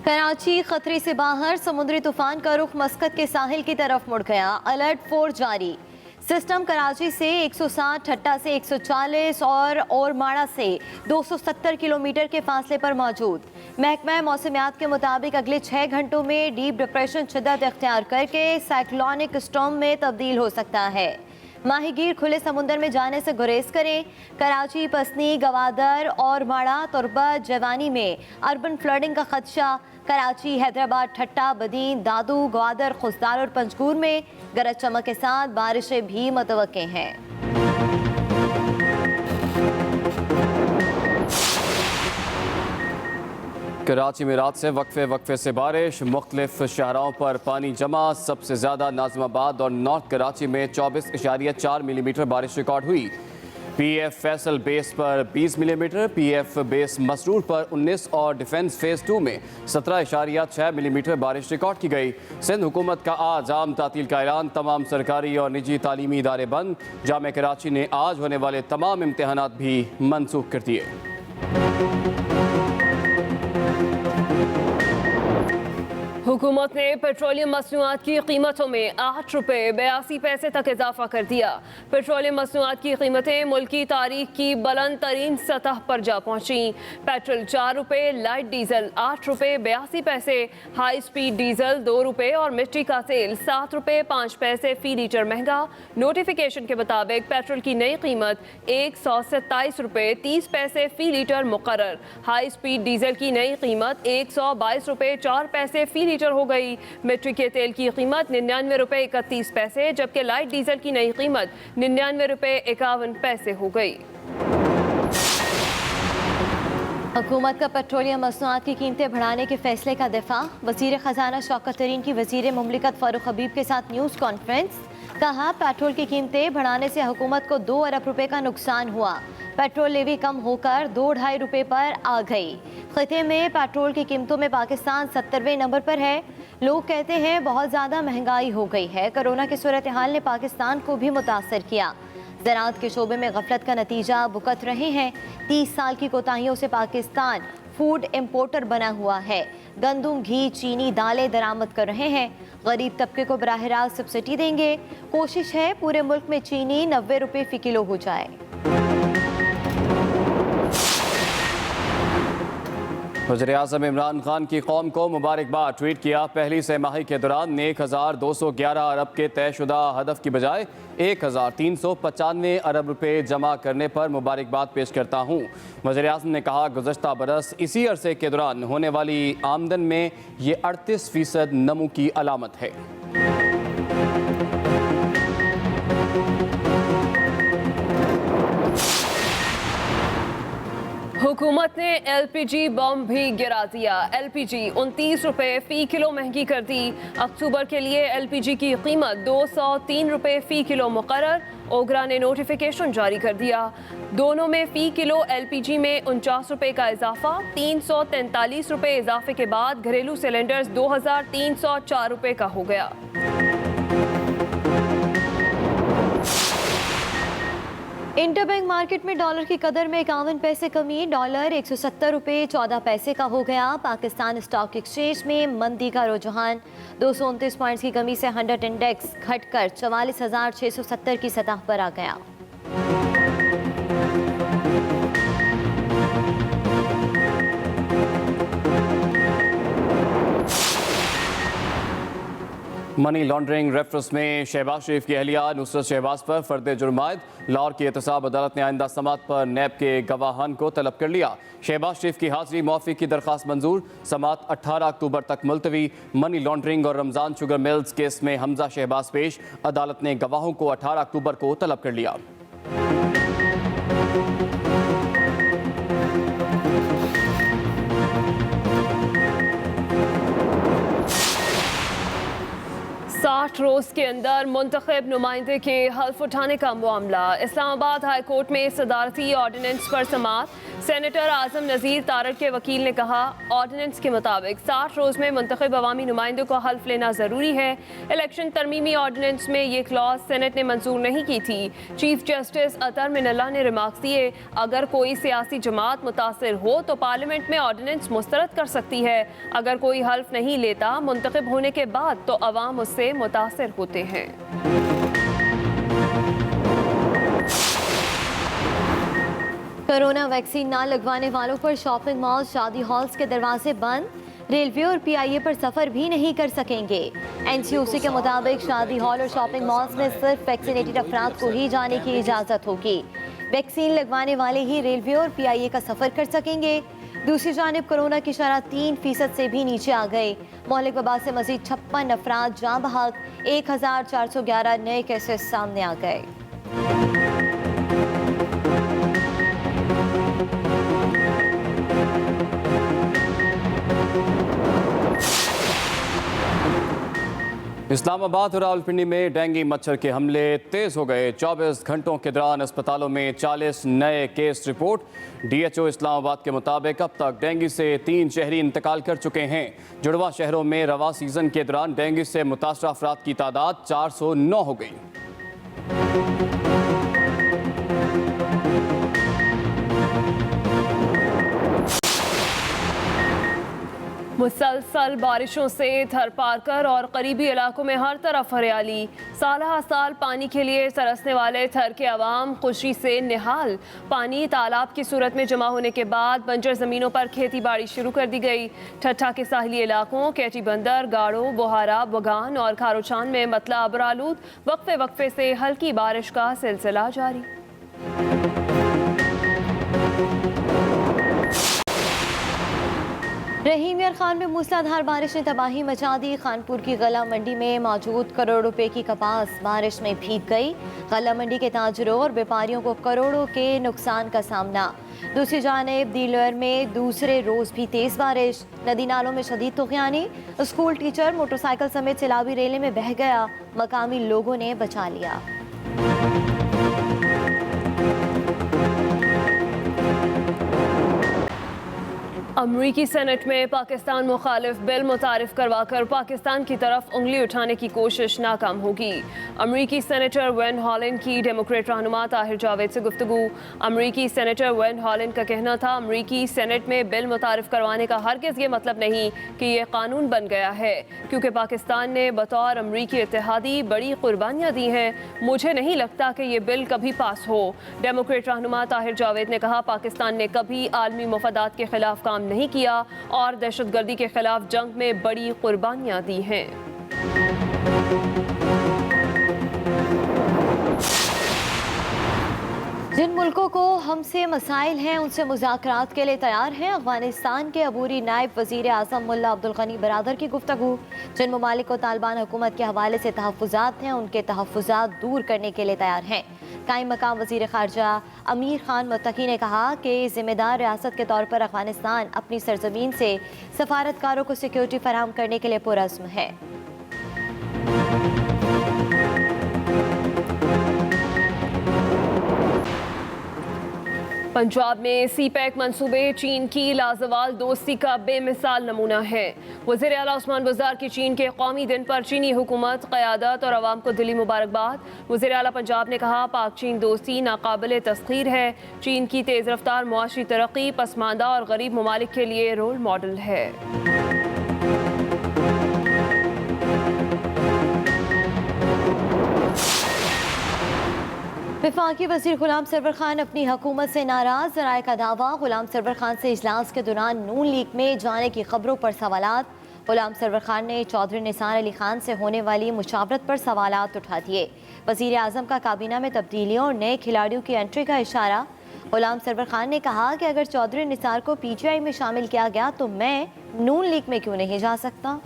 कराची खतरे से बाहर, समुद्री तूफान का रुख मस्कत के साहिल की तरफ मुड़ गया। अलर्ट 4 जारी। सिस्टम कराची से 160, ठट्टा से 140 और ओरमाड़ा से 270 किलोमीटर के फासले पर मौजूद। महकमा मौसमियात के मुताबिक अगले 6 घंटों में डीप डिप्रेशन शिद्दत इख्तियार करके साइक्लोनिक स्टॉर्म में तब्दील हो सकता है। माहीगीर खुले समुंदर में जाने से गुरेज करें। कराची, पसनी, गवादर और माड़ा, तुरबत, जवानी में अर्बन फ्लडिंग का खदशा। कराची, हैदराबाद, ठट्टा, बदीन, दादू, ग्वादर, खुसदार और पंजगूर में गरज चमक के साथ बारिशें भी मुतवक्के हैं। कराची में रात से वक्फे से बारिश, मुख्तलिफ शहरों पर पानी जमा। सबसे ज़्यादा नाज़िमाबाद और नॉर्थ कराची में 24.4 मिलीमीटर बारिश रिकॉर्ड हुई। PF फैसल बेस पर 20 मिलीमीटर, PF बेस मसरूर पर 19 और डिफेंस फेज़ 2 में 17.6 मिलीमीटर बारिश रिकॉर्ड की गई। सिंध हुकूमत का आज आम तातील का ऐलान, तमाम सरकारी और निजी तालीमी इदारे बंद। जामे कराची ने आज होने वाले तमाम इम्तहानात भी मनसूख कर दिए। हुकूमत ने पेट्रोलियम मसनूआत की कीमतों में 8 रुपये 82 पैसे तक इजाफा कर दिया। पेट्रोलियम मसनूआत की कीमतें मुल्की तारीख की बुलंद तरीन सतह पर जा पहुँची। पेट्रोल 4 रुपये, लाइट डीजल 8 रुपये 82 पैसे, हाई स्पीड डीजल 2 रुपये और मिट्टी का तेल 7 रुपये 5 पैसे फी लीटर महंगा। नोटिफिकेशन के मुताबिक पेट्रोल की नई कीमत 127 रुपये 30 पैसे फी लीटर मुकर्रर। हाई स्पीड डीजल की नई कीमत 122 रुपये 4 पैसे फी लीटर हो गई। मिट्टी के तेल की कीमत 99 रुपये 31 पैसे, जबकि लाइट डीजल की नई कीमत 99 रुपये 51 पैसे हो गई। हुकूमत का पेट्रोलियम मसनूआत की कीमतें बढ़ाने के फैसले का दिफा। वज़ीर ख़जाना शौकत तरीन की वज़ीर मुमलिकत फारूक हबीब के साथ न्यूज़ कॉन्फ्रेंस। कहा, पेट्रोल की कीमतें बढ़ाने से हुकूमत को 2 अरब रुपए का नुकसान हुआ। पेट्रोल लेवी कम होकर 2-2.5 रुपए पर आ गई। खिते में पेट्रोल की कीमतों में पाकिस्तान 70वें नंबर पर है। लोग कहते हैं बहुत ज़्यादा महंगाई हो गई है। कोरोना की सूरत हाल ने पाकिस्तान को भी मुतासर किया। ज़राअत के शोबे में गफलत का नतीजा भुगत रहे हैं। 30 साल की कोताहियों से पाकिस्तान फूड इम्पोर्टर बना हुआ है। गंदम, घी, चीनी, दालें दरामद कर रहे हैं। गरीब तबके को बराह रास्त सब्सिडी देंगे। कोशिश है पूरे मुल्क में चीनी 90 रुपये फ़ी किलो हो जाए। वज़ीर-ए-आज़म इमरान खान की कौम को मुबारकबाद। ट्वीट किया, पहली सहमाही के दौरान 1211 अरब के तयशुदा हदफ की बजाय 1395 अरब रुपए जमा करने पर मुबारकबाद पेश करता हूँ। वज़ीर-ए-आज़म ने कहा, गुज़श्ता बरस इसी अरसे के दौरान होने वाली आमदन में ये 38% नमू की अलामत है। हुकूमत ने LPG बम भी गिरा दिया। LPG 29 रुपये फ़ी किलो महंगी कर दी। अक्टूबर के लिए LPG की कीमत 203 रुपये फ़ी किलो मुकर्रर। ओगरा ने नोटिफिकेशन जारी कर दिया। दोनों में फ़ी किलो LPG में 49 रुपये का इजाफा। 343 रुपये इजाफे के बाद घरेलू सिलेंडर्स 2304 रुपये का हो गया। इंटरबैंक मार्केट में डॉलर की कदर में 51 पैसे कमी। डॉलर 170 रुपये 14 पैसे का हो गया। पाकिस्तान स्टॉक एक्सचेंज में मंदी का रुझान। 229 पॉइंट्स की कमी से 100 इंडेक्स घटकर 44,670 की सतह पर आ गया। मनी लॉन्ड्रिंग रेफरेंस में शहबाज शरीफ की अहलिया नुसरत शहबाज पर फर्द जुर्मायद। लाहौर की एहतसाब अदालत ने आइंदा समात पर नैब के गवाहान को तलब कर लिया। शहबाज शरीफ की हाजिरी मुआफ़ी की दरख्वास्त मंजूर। समात 18 अक्टूबर तक मुलतवी। मनी लॉन्ड्रिंग और रमज़ान शुगर मिल्स केस में हमजा शहबाज पेश। अदालत ने गवाहों को 18 अक्टूबर को तलब कर लिया। रोज़ के अंदर मुंतखब नुमाइंदे के हल्फ उठाने का मामला। इस्लामाबाद हाई कोर्ट में सदारती ऑर्डिनेंस पर समात। सेनेटर आजम नज़ीर तारड़ के वकील ने कहा, ऑर्डिनेंस के मुताबिक 60 रोज़ में मुंतखब अवामी नुमाइंदों को हल्फ लेना ज़रूरी है। इलेक्शन तरमीमी ऑर्डिनेंस में ये क्लॉज सेनेट ने मंजूर नहीं की थी। चीफ जस्टिस अतर मिनल्ला ने रिमार्क्स दिए, अगर कोई सियासी जमात मुतासिर हो तो पार्लियामेंट में ऑर्डिनेंस मुस्तरद कर सकती है। अगर कोई हल्फ नहीं लेता मुंतखब होने के बाद तो अवाम उससे मुतासिर होते हैं। कोरोना वैक्सीन ना लगवाने वालों पर शॉपिंग मॉल, शादी हॉल्स के दरवाजे बंद। रेलवे और पीआईए पर सफर भी नहीं कर सकेंगे। एनसीओसी के मुताबिक शादी हॉल और शॉपिंग मॉल्स में सिर्फ वैक्सीनेटेड अफराद को ही जाने की इजाज़त होगी। वैक्सीन लगवाने वाले ही रेलवे और पीआईए का सफर कर सकेंगे। दूसरी जानिब कोरोना की शरह 3% से भी नीचे आ गई। मौलिक वबा से मजीद 56 अफराद जाँ बहक, 1411 नए केसेस सामने आ गए। इस्लामाबाद और रावलपिंडी में डेंगू मच्छर के हमले तेज हो गए। 24 घंटों के दौरान अस्पतालों में 40 नए केस रिपोर्ट। डीएचओ इस्लामाबाद के मुताबिक अब तक डेंगू से 3 शहरी इंतकाल कर चुके हैं। जुड़वा शहरों में रवा सीजन के दौरान डेंगू से मुतासरा अफराद की तादाद 409 हो गई। मुसलसल बारिशों से थरपारकर और करीबी इलाकों में हर तरफ हरियाली। साल साल पानी के लिए तरसने वाले थर के अवाम खुशी से निहाल। पानी तालाब की सूरत में जमा होने के बाद बंजर ज़मीनों पर खेती बाड़ी शुरू कर दी गई। ठट्ठा के साहली इलाकों कैटी बंदर, गाड़ो, बोहारा, बगान और खारोचान में मतला अबरालूद वक्फे वक्फे से हल्की बारिश का सिलसिला जारी। रहीम यार खान में मूसलाधार बारिश ने तबाही मचा दी। खानपुर की गला मंडी में मौजूद करोड़ों रुपए की कपास बारिश में भीग गई। गला मंडी के ताजरों और व्यापारियों को करोड़ों के नुकसान का सामना। दूसरी जानिब दिलोर में दूसरे रोज भी तेज बारिश, नदी नालों में शदीद तुगयानी। स्कूल टीचर मोटरसाइकिल समेत सैलाबी रेले में बह गया, मकामी लोगों ने बचा लिया। अमरीकी सेनेट में पाकिस्तान मुखालिफ बिल मुतारिफ करवाकर पाकिस्तान की तरफ उंगली उठाने की कोशिश नाकाम होगी। अमरीकी सेनेटर वेन हॉलैंड की डेमोक्रेट रहनुमा ताहिर जावेद से गुफ्तगू। अमरीकी सेनेटर वेन हॉलैंड का कहना था, अमरीकी सेनेट में बिल मुतारिफ करवाने का हरगिज़ ये मतलब नहीं कि ये कानून बन गया है, क्योंकि पाकिस्तान ने बतौर अमरीकी इत्तेहादी बड़ी कुर्बानियाँ दी हैं। मुझे नहीं लगता कि ये बिल कभी पास हो। डेमोक्रेट रहनुमा ताहिर जावेद ने कहा, पाकिस्तान ने कभी आलमी मफादात के खिलाफ काम नहीं किया और दहशतगर्दी के खिलाफ जंग में बड़ी कुर्बानियां दी हैं। जिन मुल्कों को हमसे मसाइल हैं उनसे मुज़ाकरात के लिए तैयार हैं। अफगानिस्तान के अबूरी नायब वज़ीर आज़म मुल्ला अब्दुल गनी बरादर की गुफ्तगू। जिन ममालिक को तालिबान हुकूमत के हवाले से तहफ़्फ़ुज़ात हैं उनके तहफ़्फ़ुज़ात दूर करने के लिए तैयार हैं। कायम मकाम वज़ीर ख़ारजा अमीर खान मुत्तकी ने कहा कि ज़िम्मेदार रियासत के तौर पर अफगानिस्तान अपनी सरज़मीन से सफारतकारों को सिक्योरिटी फराहम करने के लिए पुरअज़्म है। पंजाब में सीपैक मंसूबे चीन की लाजवाल दोस्ती का बेमिसाल नमूना है। वज़ीर आला उस्मान बुज़दार की चीन के कौमी दिन पर चीनी हुकूमत, क़यादत और अवाम को दिली मुबारकबाद। वज़ीर आला पंजाब ने कहा, पाक चीन दोस्ती नाकाबिले तस्ख़ीर है। चीन की तेज़ रफ्तार मुआशी तरक्की पसमानदा और गरीब ममालिक के लिए रोल मॉडल है। वफाकी वज़ीर गुलाम सरवर खान अपनी हुकूमत से नाराज़। ज़राए का दावा, गुलाम सरवर खान से इजलास के दौरान नून लीग में जाने की खबरों पर सवालात। गुलाम सरवर खान ने चौधरी निसार अली खान से होने वाली मुशावरत पर सवालात उठा दिए। वज़ीर आज़म का काबीना में तब्दीलियों और नए खिलाड़ियों की एंट्री का इशारा। गुलाम सरवर खान ने कहा कि अगर चौधरी निसार को पीटीआई में शामिल किया गया तो मैं नून लीग में क्यों नहीं जा सकता।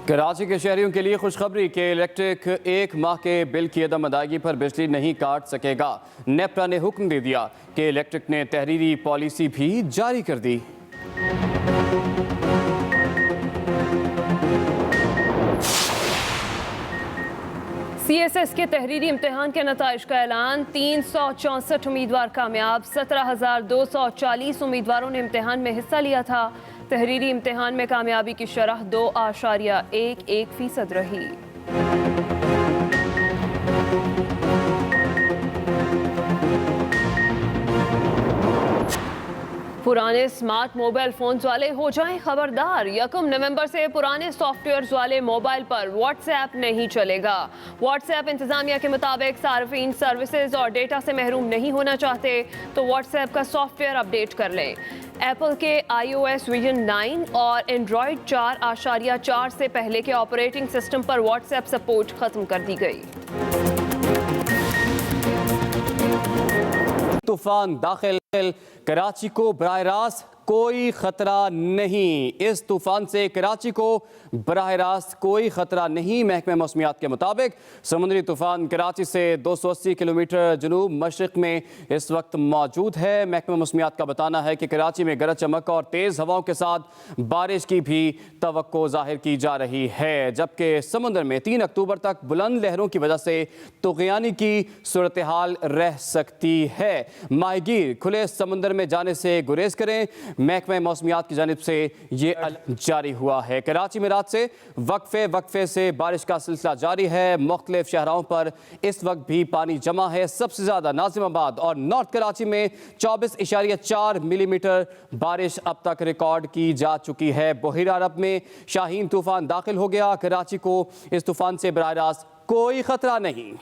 कराची के शहरियों के लिए खुशखबरी के इलेक्ट्रिक 1 माह के बिल की अदम अदायगी पर बिजली नहीं काट सकेगा। नेपरा ने हुक्म दे दिया कि इलेक्ट्रिक ने तहरीरी पॉलिसी भी जारी कर दी। CSS के तहरीरी इम्तिहान के नताइज का ऐलान। 364 उम्मीदवार कामयाब। 17,240 उम्मीदवारों ने इम्तिहान में हिस्सा लिया था। तहरीरी इम्तिहान में कामयाबी की शरह 2.11% रही। पुराने स्मार्ट मोबाइल फोन्स वाले हो जाएं खबरदार। 1 नवंबर से पुराने सॉफ्टवेयर्स वाले मोबाइल पर व्हाट्सएप नहीं चलेगा। व्हाट्सएप इंतजामिया के मुताबिक सार्फिन सर्विसेज और डेटा से महरूम नहीं होना चाहते तो व्हाट्सएप का सॉफ्टवेयर अपडेट कर लें। एप्पल के iOS वर्जन 9 और एंड्रॉयड 4.4 से पहले के ऑपरेटिंग सिस्टम पर व्हाट्सएप सपोर्ट खत्म कर दी गई। तूफान दाखिल, कराची को बराह रास्त कोई खतरा नहीं। इस तूफान से कराची को बराह रास्त कोई खतरा नहीं। महकमे मौसमियात के मुताबिक समुद्री तूफान कराची से 280 किलोमीटर जनूब मशरक में इस वक्त मौजूद है। महकमे मौसमियात का बताना है कि कराची में गरज चमक और तेज़ हवाओं के साथ बारिश की भी तवक्को जाहिर की जा रही है, जबकि समुद्र में 3 अक्टूबर तक बुलंद लहरों की वजह से तुग़यानी की सूरत हाल रह सकती है। माहीगीर खुले समुद्र में जाने से गुरेज करें। महकमे मौसमियात की जानिब से ये जारी हुआ है। कराची में रात से वक्फे से बारिश का सिलसिला जारी है। मुख्तलिफ शहरों पर इस वक्त भी पानी जमा है। सबसे ज़्यादा नाजिमाबाद और नॉर्थ कराची में 24.4 मिलीमीटर बारिश अब तक रिकॉर्ड की जा चुकी है। बहिरा अरब में शाहीन तूफान दाखिल हो गया। कराची को इस तूफान से बराह रास्त कोई खतरा नहीं।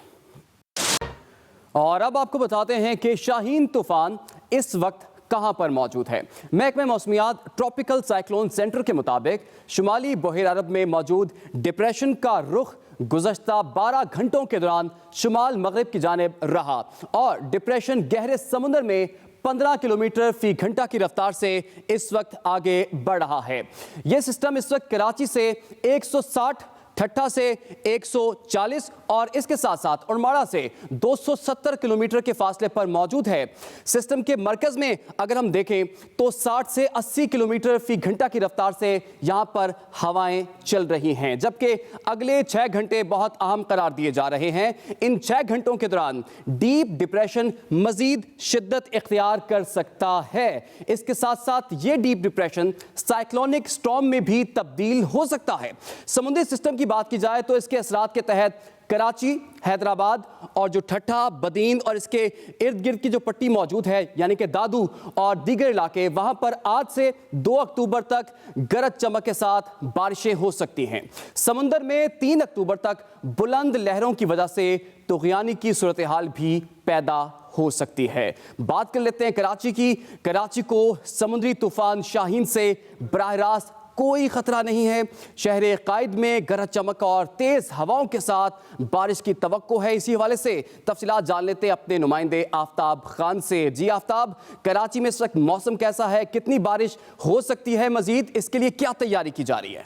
और अब आपको बताते हैं कि शाहीन तूफान इस वक्त कहां पर मौजूद है। महकमे मौसमियात ट्रॉपिकल साइक्लोन सेंटर के मुताबिक शुमाली बहिरा अरब में मौजूद डिप्रेशन का रुख गुज़श्ता 12 घंटों के दौरान शुमाल मगरिब की जानिब रहा और डिप्रेशन गहरे समुद्र में 15 किलोमीटर फी घंटा की रफ्तार से इस वक्त आगे बढ़ रहा है। यह सिस्टम इस वक्त कराची से 160, ठट्ठा से 140 और इसके साथ साथ उड़माड़ा से 270 किलोमीटर के फासले पर मौजूद है। सिस्टम के मरकज में अगर हम देखें तो 60 से 80 किलोमीटर फी घंटा की रफ्तार से यहां पर हवाएं चल रही हैं, जबकि अगले 6 घंटे बहुत अहम करार दिए जा रहे हैं। इन 6 घंटों के दौरान डीप डिप्रेशन मजीद शिद्दत इख्तियार कर सकता है। इसके साथ साथ ये डीप डिप्रेशन साइक्लोनिक स्टॉर्म में भी तब्दील हो सकता है। समुद्री सिस्टम की बात की जाए तो इसके असरात के तहत कराची, हैदराबाद और जो ठट्ठा, बदीन और इसके इर्द गिर्द की जो पट्टी मौजूद है यानी कि दादू और दीगर इलाके, वहां पर आज से 2 अक्टूबर तक गरज चमक के साथ बारिशें हो सकती हैं। समुंदर में 3 अक्टूबर तक बुलंद लहरों की वजह से तुग़यानी की सूरत हाल भी पैदा हो सकती है। बात कर लेते हैं कराची की। कराची को समुद्री तूफान शाहीन से बराह रास्त कोई खतरा नहीं है। शहर कायद में गरज चमक और तेज हवाओं के साथ बारिश की तवक्को है। इसी हवाले से तफसीलात जान लेते हैं अपने नुमाइंदे आफ्ताब खान से। जी आफ्ताब, कराची में इस वक्त मौसम कैसा है, कितनी बारिश हो सकती है मजीद, इसके लिए क्या तैयारी की जा रही है?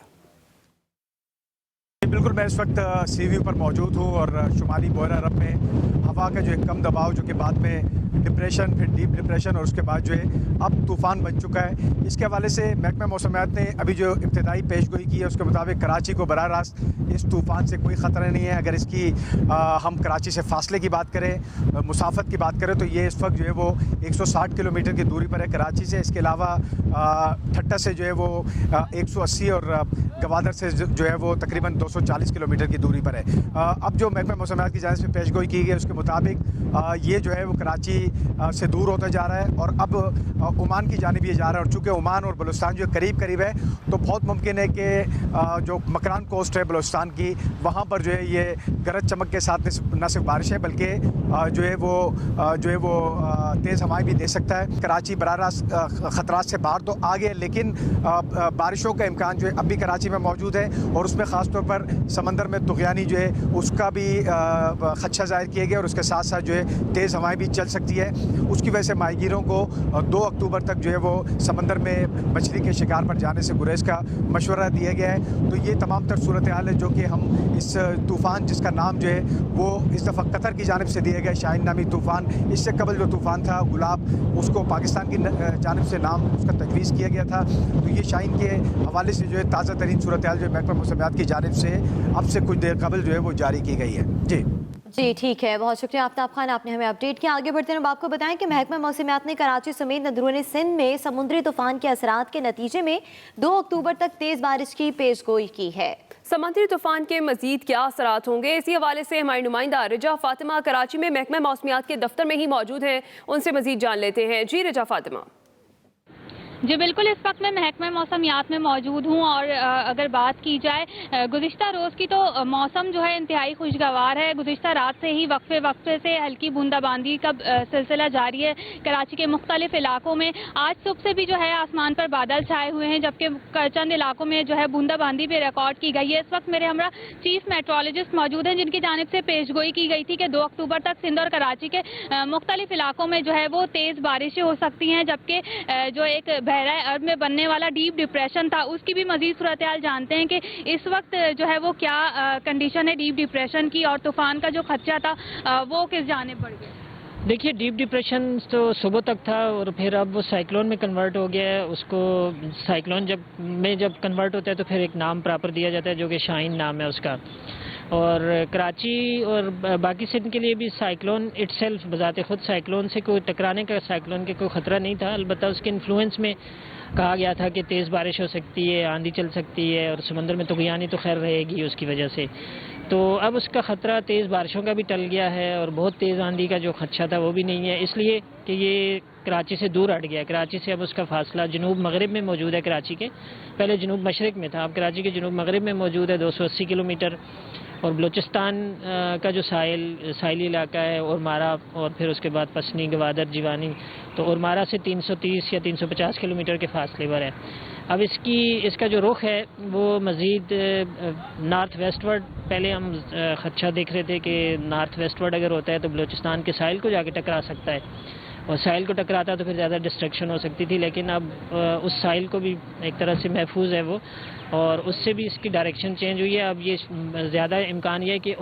बिल्कुल, मैं इस वक्त सी व्यू पर मौजूद हूँ और शुमाली बहिरा अरब में हवा का जो एक कम दबाव, जो कि बाद में डिप्रेशन, फिर डीप डिप्रेशन और उसके बाद जो है अब तूफ़ान बन चुका है। इसके हवाले से महकमा मौसमियात ने अभी जो इब्तदाई पेशगोई की है उसके मुताबिक कराची को बराह रास्त इस तूफ़ान से कोई ख़तरा नहीं है। अगर इसकी हम कराची से फासले की बात करें, मुसाफत की बात करें, तो ये इस वक्त जो है वो 160 किलोमीटर की दूरी पर है कराची से। इसके अलावा ठट्टा से जो है वो 180 और गवादर से जो है वो तकरीबन 240 किलोमीटर की दूरी पर है। अब जो महकमा मौसमियात की जानिब से पेशगोई की गई उसके मुताबिक ये जो है वो कराची से दूर होता जा रहा है और अब ओमान की जानिब ये जा रहा है। और चूँकि ओमान और बलूचिस्तान जो करीब करीब है तो बहुत मुमकिन है कि जो मकरान कोस्ट है बलूचिस्तान की, वहाँ पर जो है ये गरज चमक के साथ न सिर्फ बारिश है बल्कि जो है वो तेज़ हवाएं भी दे सकता है। कराची बराह रास्त ख़तरात से बाहर तो आ गए, लेकिन बारिशों का इम्कान जो है अब भी कराची में मौजूद है और उसमें ख़ास तौर पर समंदर में तुग़यानी जो है उसका भी खदशा ज़ाहिर किया गया और उसके साथ साथ जो है तेज़ हवाएं भी चल सकती है। उसकी वजह से माहीगीरों को 2 अक्टूबर तक जो है वो समंदर में मछली के शिकार पर जाने से गुरेज का मशवरा दिया गया है। तो ये तमाम तर सूरत हाल है जो कि हम इस तूफ़ान, जिसका नाम जो है वो इस दफ़ा कतर की जानिब से दिया गया शाहीन नामी तूफ़ान। इससे कबल जो तूफ़ान था गुलाब, उसको पाकिस्तान की जानिब से नाम उसका तजवीज़ किया गया था। तो ये शाहीन के हवाले से जो है ताज़ा तरीन सूरत हाल जो महकमा मौसमियात की जानिब से अब से कुछ देर कबल जो है वो जारी की गई है। जी ठीक है, बहुत शुक्रिया आफ्ताब खान, आपने हमें अपडेट किया। आगे बढ़ते हैं, अब आपको बताएं कि महकमा मौसमियात ने कराची समेत अंदरूनी सिंध में समुद्री तूफान के असरात के नतीजे में 2 अक्टूबर तक तेज बारिश की पेशगोई की है। समुद्री तूफान के मजीद क्या असरात होंगे, इसी हवाले से हमारी नुमाइंदा रिजा फातिमा कराची में महकमा मौसमियात के दफ्तर में ही मौजूद हैं, उनसे मजीद जान लेते हैं। जी रिजा फातिमा। जी बिल्कुल, इस वक्त मैं महकमा मौसमियात में मौजूद हूँ और अगर बात की जाए गुज़िश्ता रोज़ की तो मौसम जो है इंतहाई खुशगवार है। गुज़िश्ता रात से ही वक्फे वक्फे से हल्की बूंदाबांदी का सिलसिला जारी है कराची के मुख्तलिफ इलाकों में। आज सुबह से भी जो है आसमान पर बादल छाए हुए हैं, जबकि चंद इलाकों में जो है बूंदाबांदी भी रिकॉर्ड की गई है। इस वक्त मेरे हमरा चीफ मेट्रोलॉजिस्ट मौजूद हैं, जिनकी जानिब से पेशगोई की गई थी कि 2 अक्टूबर तक सिंध और कराची के मुख्तलिफ इलाकों में जो है वो तेज़ बारिशें हो सकती हैं, जबकि जो एक बहरा अरब में बनने वाला डीप डिप्रेशन था उसकी भी मजीद सूरत हाल जानते हैं कि इस वक्त जो है वो क्या कंडीशन है डीप डिप्रेशन की, और तूफान का जो खदशा था वो किस जानिब बढ़ गया। देखिए, डीप डिप्रेशन तो सुबह तक था और फिर अब वो साइक्लोन में कन्वर्ट हो गया है। उसको साइक्लोन जब कन्वर्ट होता है तो फिर एक नाम प्रॉपर दिया जाता है जो कि शाहीन नाम है उसका। और कराची और बाकी सिंध के लिए भी साइक्लोन इटसेल्फ बजाते खुद साइक्लोन से कोई टकराने का, साइक्लोन के कोई ख़तरा नहीं था। अलबत्ता उसके इन्फ्लुएंस में कहा गया था कि तेज़ बारिश हो सकती है, आंधी चल सकती है और समंदर में तुग़यानी तो खैर रहेगी उसकी वजह से। तो अब उसका ख़तरा तेज़ बारिशों का भी टल गया है और बहुत तेज़ आंधी का जो खदशा था वो भी नहीं है, इसलिए कि ये कराची से दूर हट गया। कराची से अब उसका फासला जनूब मगरिब में मौजूद है कराची के, पहले जनूब मशरिक में था, अब कराची के जनूब मगरिब में मौजूद है 280 किलोमीटर। और बलूचिस्तान का जो साहिली इलाका है उरमारा और फिर उसके बाद पसनी, गवादर, जीवानी, तो उरमारा से 330 या 350 किलोमीटर के फासले पर है। अब इसका जो रुख है वो मज़ीद नॉर्थ वेस्टवर्ड, पहले हम खदशा देख रहे थे कि नॉर्थ वेस्टवर्ड अगर होता है तो बलूचिस्तान के साहिल को जाके टकरा सकता है और साहिल को टकराता तो फिर ज़्यादा डिस्ट्रक्शन हो सकती थी, लेकिन अब उस साहिल को भी एक तरह से महफूज है वो, और उससे भी इसकी डायरेक्शन चेंज हुई है। अब ये ज़्यादा इम्कान ये है कि